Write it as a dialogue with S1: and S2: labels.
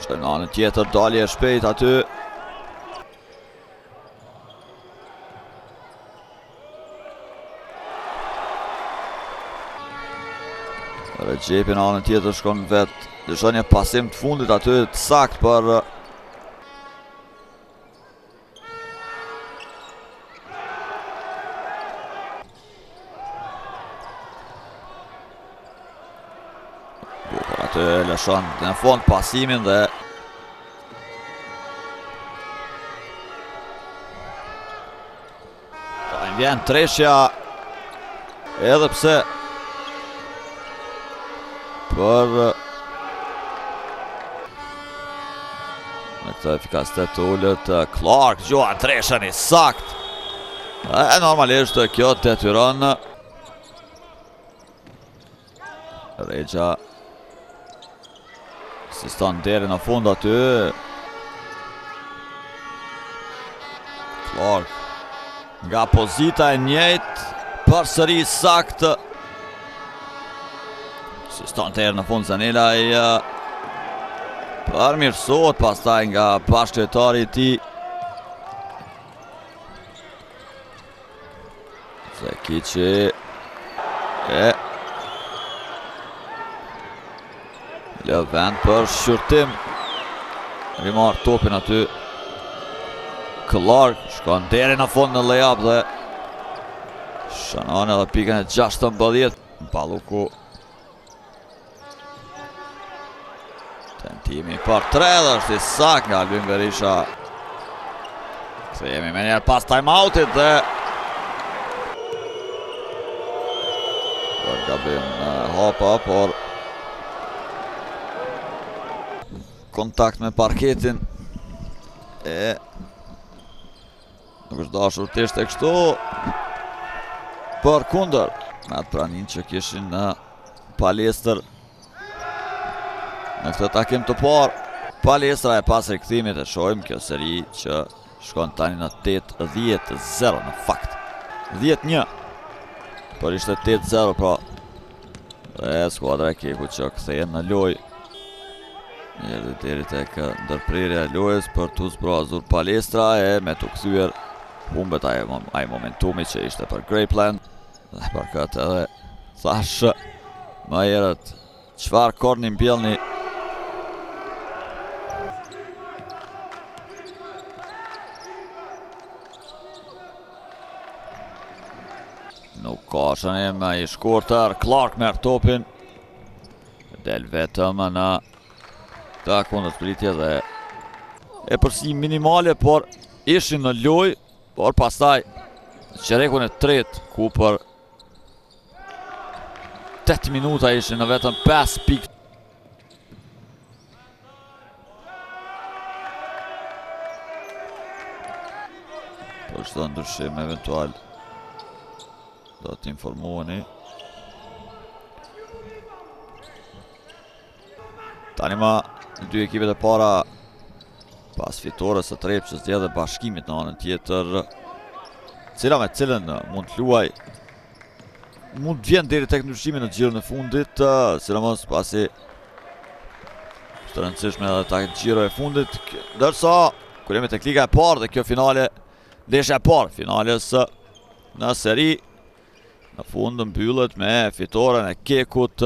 S1: Që në anën tjetër, dalje shpejt aty. Regjepi në anën tjetër shkon vetë. Dëshon një pasim të fundit aty të sakt për aty lëshon në fund pasimin dhe vjen treshja edhe pse për në këtë efikasitet të ullët Clark gjohan treshën i sakt e normalisht kjo të detyron Regja siston deri në fund aty Clark nga pozita e njëjtë përsëri sakt siston deri në fund Zanela i përmirësohet pastaj nga bashkëtari i tij Zekici lë vend për shqyrtim rimar topin aty Clark shkon deri në fund në layup dhe shënon edhe pikën e 16 Balluku tentimi për 3 dhe është i sakt nga Albin Berisha kthehemi me njerë pas timeoutit dhe gabim hapa por kontakt me parketin e nuk është dashur të ishte kështu për kundër me atë pranin që kishin në palestër në këtë takim të parë palestra e pas rikthimit e shohim kjo seri që shkon tani në 8-10-0 në fakt 10-1 por ishte 8-0 pra dhe skuadra e Keku që kthehen në lojë Njërë deri tek ndërprerja e lojës për të zbrazur palestra e me të kthyer humbet ai momentumi që ishte për Grapeland dhe për këtë edhe thash më herët çfarë korni mbjellni nuk ka shënim i shkurtër Clark merr topin del vetëm në ta kundërshpëritje dhe e përsi minimale, por ishin në lojë, por pastaj qerekun e tretë ku për 8 minuta ishin në vetëm 5 pikë. Për çdo ndryshim eventual do të informoheni. Tani ma dy ekipet e para pas fitores së Trepçës dhe Bashkimit në anën tjetër, cila me cilën mund të luaj, mund të vjen deri tek ndryshimi në xhirën e fundit, sidomos pasi është e rëndësishme edhe tek xhiro e fundit, ndërsa kur jemi tek liga e parë dhe kjo finale, ndeshja e parë finales në seri, në fund mbyllet me fitoren e Kekut